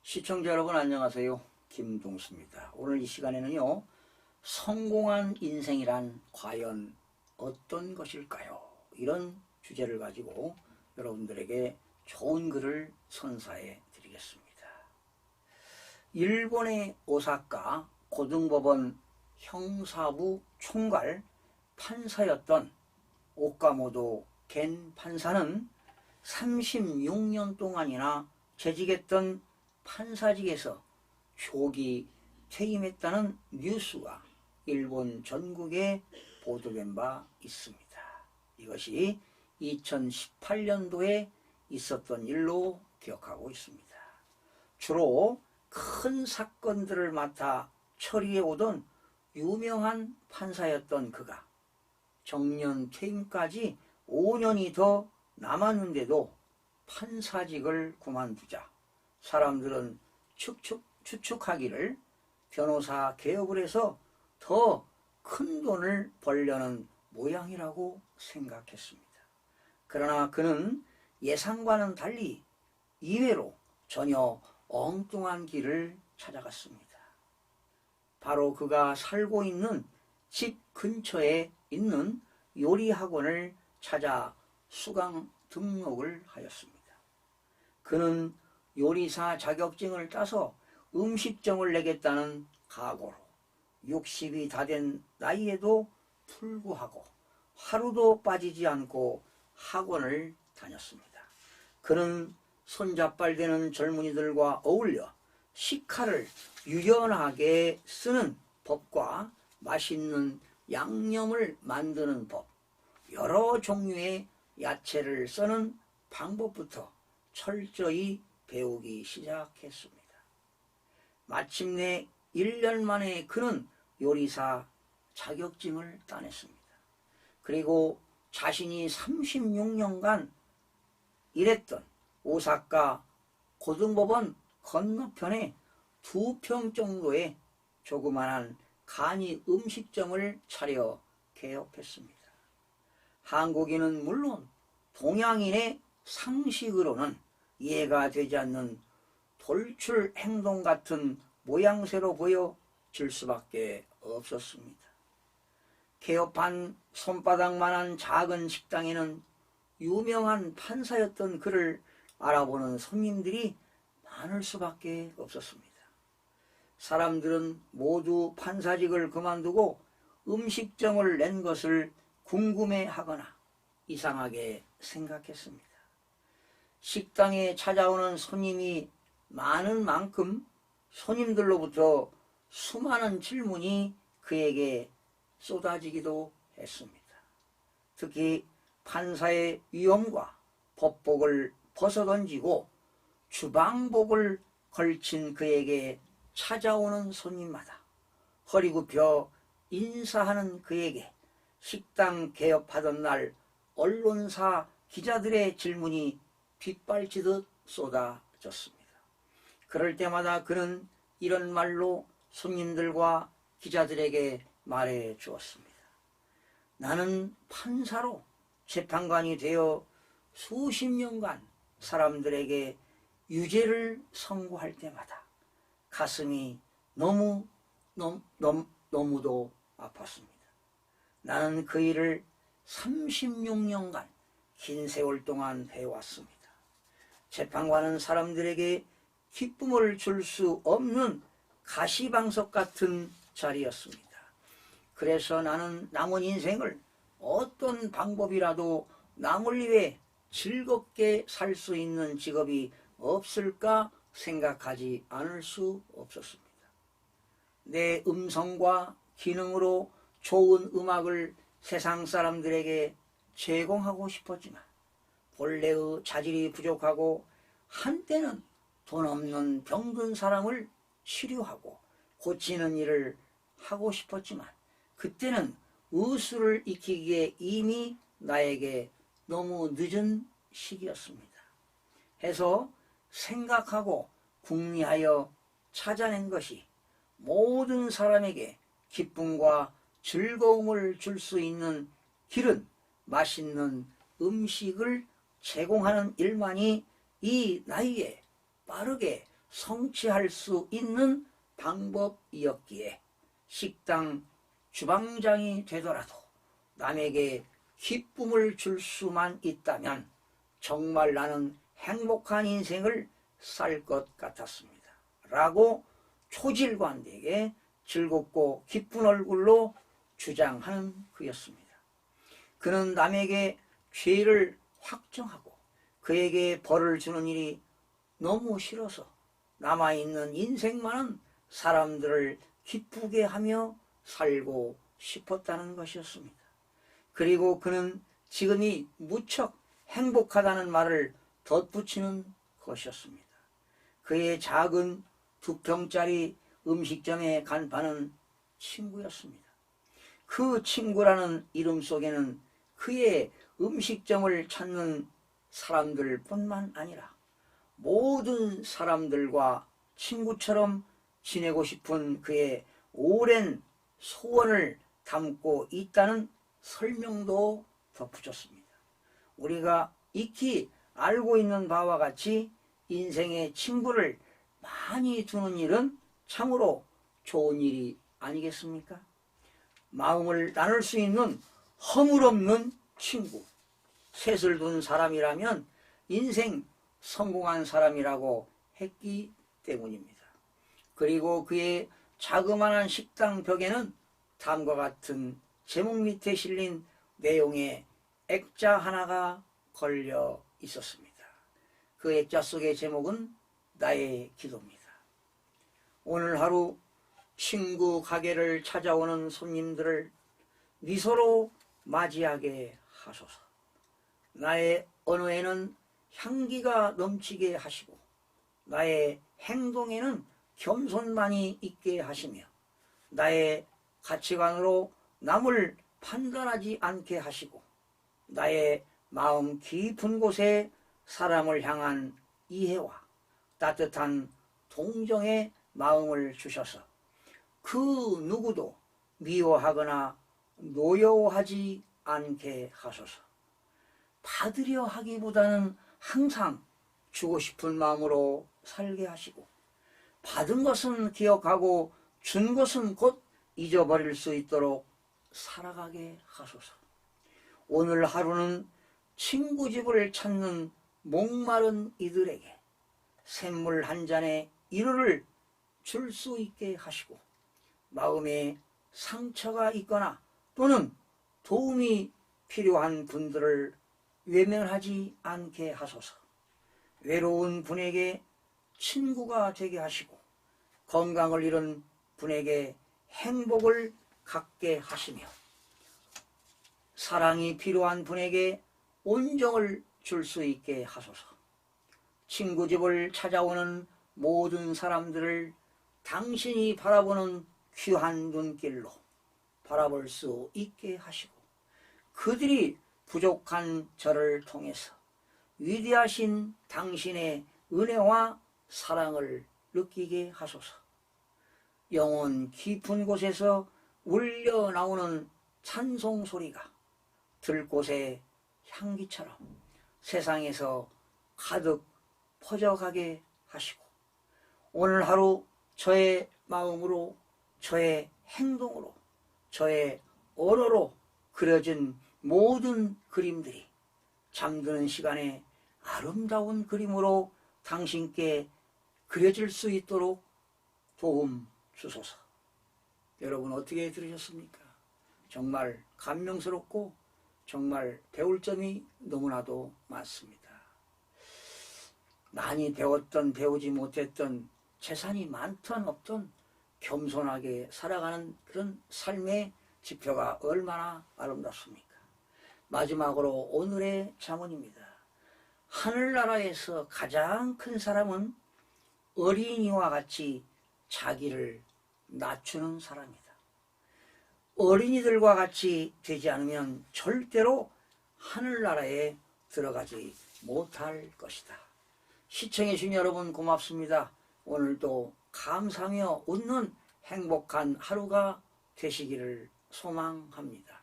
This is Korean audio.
시청자 여러분 안녕하세요. 김동수입니다. 오늘 이 시간에는요. 성공한 인생이란 과연 어떤 것일까요? 이런 주제를 가지고 여러분들에게 좋은 글을 선사해 드리겠습니다. 일본의 오사카 고등법원 형사부 총괄 판사였던 오카모토 겐 판사는 36년 동안이나 재직했던 판사직에서 조기 퇴임했다는 뉴스가 일본 전국에 보도된 바 있습니다. 이것이 2018년도에 있었던 일로 기억하고 있습니다. 주로 큰 사건들을 맡아 처리해 오던 유명한 판사였던 그가 정년 퇴임까지 5년이 더 남았는데도 판사직을 그만두자 사람들은 추측하기를 변호사 개업을 해서 더 큰 돈을 벌려는 모양이라고 생각했습니다. 그러나 그는 예상과는 달리 이외로 전혀 엉뚱한 길을 찾아갔습니다. 바로 그가 살고 있는 집 근처에 있는 요리학원을 찾아 수강 등록을 하였습니다. 그는 요리사 자격증을 따서 음식점을 내겠다는 각오로 60이 다 된 나이에도 불구하고 하루도 빠지지 않고 학원을 다녔습니다. 그는 손잡발되는 젊은이들과 어울려 식칼을 유연하게 쓰는 법과 맛있는 양념을 만드는 법, 여러 종류의 야채를 써는 방법부터 철저히 배우기 시작했습니다. 마침내 1년 만에 그는 요리사 자격증을 따냈습니다. 그리고 자신이 36년간 일했던 오사카 고등법원 건너편에 2평 정도의 조그만한 간이 음식점을 차려 개업했습니다. 한국인은 물론 동양인의 상식으로는 이해가 되지 않는 돌출 행동 같은 모양새로 보여질 수밖에 없었습니다. 개업한 손바닥만한 작은 식당에는 유명한 판사였던 그를 알아보는 손님들이 많을 수밖에 없었습니다. 사람들은 모두 판사직을 그만두고 음식점을 낸 것을 궁금해하거나 이상하게 생각했습니다. 식당에 찾아오는 손님이 많은 만큼 손님들로부터 수많은 질문이 그에게 쏟아지기도 했습니다. 특히 판사의 위엄과 법복을 벗어던지고 주방복을 걸친 그에게 찾아오는 손님마다 허리 굽혀 인사하는 그에게 식당 개업하던 날 언론사 기자들의 질문이 빗발치듯 쏟아졌습니다. 그럴 때마다 그는 이런 말로 손님들과 기자들에게 말해 주었습니다. 나는 판사로 재판관이 되어 수십 년간 사람들에게 유죄를 선고할 때마다 가슴이 너무도 아팠습니다. 나는 그 일을 36년간 긴 세월 동안 해왔습니다. 재판관은 사람들에게 기쁨을 줄 수 없는 가시방석 같은 자리였습니다. 그래서 나는 남은 인생을 어떤 방법이라도 남을 위해 즐겁게 살 수 있는 직업이 없을까 생각하지 않을 수 없었습니다. 내 음성과 기능으로 좋은 음악을 세상 사람들에게 제공하고 싶었지만 본래의 자질이 부족하고 한때는 돈 없는 병든 사람을 치료하고 고치는 일을 하고 싶었지만 그때는 의술을 익히기에 이미 나에게 너무 늦은 시기였습니다. 해서 생각하고 궁리하여 찾아낸 것이 모든 사람에게 기쁨과 즐거움을 줄 수 있는 길은 맛있는 음식을 제공하는 일만이 이 나이에 빠르게 성취할 수 있는 방법이었기에 식당 주방장이 되더라도 남에게 기쁨을 줄 수만 있다면 정말 나는 행복한 인생을 살 것 같았습니다. 라고 초질관되게 즐겁고 기쁜 얼굴로 주장하는 그였습니다. 그는 남에게 죄를 확정하고 그에게 벌을 주는 일이 너무 싫어서 남아있는 인생만은 사람들을 기쁘게 하며 살고 싶었다는 것이었습니다. 그리고 그는 지금이 무척 행복하다는 말을 덧붙이는 것이었습니다. 그의 작은 2평짜리 음식점의 간판은 친구였습니다. 그 친구라는 이름 속에는 그의 음식점을 찾는 사람들 뿐만 아니라 모든 사람들과 친구처럼 지내고 싶은 그의 오랜 소원을 담고 있다는 설명도 덧붙였습니다. 우리가 익히 알고 있는 바와 같이 인생의 친구를 많이 두는 일은 참으로 좋은 일이 아니겠습니까? 마음을 나눌 수 있는 허물없는 친구, 셋을 둔 사람이라면 인생 성공한 사람이라고 했기 때문입니다. 그리고 그의 자그마한 식당 벽에는 다음과 같은 제목 밑에 실린 내용의 액자 하나가 걸려 있었습니다. 그 액자 속의 제목은 나의 기도입니다. 오늘 하루 친구 가게를 찾아오는 손님들을 미소로 맞이하게 하소서. 나의 언어에는 향기가 넘치게 하시고 나의 행동에는 겸손만이 있게 하시며 나의 가치관으로 남을 판단하지 않게 하시고 나의 마음 깊은 곳에 사람을 향한 이해와 따뜻한 동정의 마음을 주셔서 그 누구도 미워하거나 노여워하지 않게 하소서. 받으려 하기보다는 항상 주고 싶은 마음으로 살게 하시고 받은 것은 기억하고 준 것은 곧 잊어버릴 수 있도록 살아가게 하소서. 오늘 하루는 친구 집을 찾는 목마른 이들에게 샘물 한 잔의 위로를 줄 수 있게 하시고 마음에 상처가 있거나 또는 도움이 필요한 분들을 외면하지 않게 하소서. 외로운 분에게 친구가 되게 하시고 건강을 잃은 분에게 행복을 갖게 하시며 사랑이 필요한 분에게 온정을 줄 수 있게 하소서. 친구 집을 찾아오는 모든 사람들을 당신이 바라보는 귀한 눈길로 바라볼 수 있게 하시고 그들이 부족한 저를 통해서 위대하신 당신의 은혜와 사랑을 느끼게 하소서. 영혼 깊은 곳에서 울려 나오는 찬송 소리가 들꽃의 향기처럼 세상에서 가득 퍼져가게 하시고 오늘 하루 저의 마음으로 저의 행동으로 저의 언어로 그려진 모든 그림들이 잠드는 시간에 아름다운 그림으로 당신께 그려질 수 있도록 도움 주소서. 여러분 어떻게 들으셨습니까? 정말 감명스럽고 정말 배울 점이 너무나도 많습니다. 많이 배웠던 배우지 못했던 재산이 많던 없던 겸손하게 살아가는 그런 삶의 지표가 얼마나 아름답습니까? 마지막으로 오늘의 잠언입니다. 하늘나라에서 가장 큰 사람은 어린이와 같이 자기를 낮추는 사람이다. 어린이들과 같이 되지 않으면 절대로 하늘나라에 들어가지 못할 것이다. 시청해 주신 여러분 고맙습니다. 오늘도 감사하며 웃는 행복한 하루가 되시기를 소망합니다.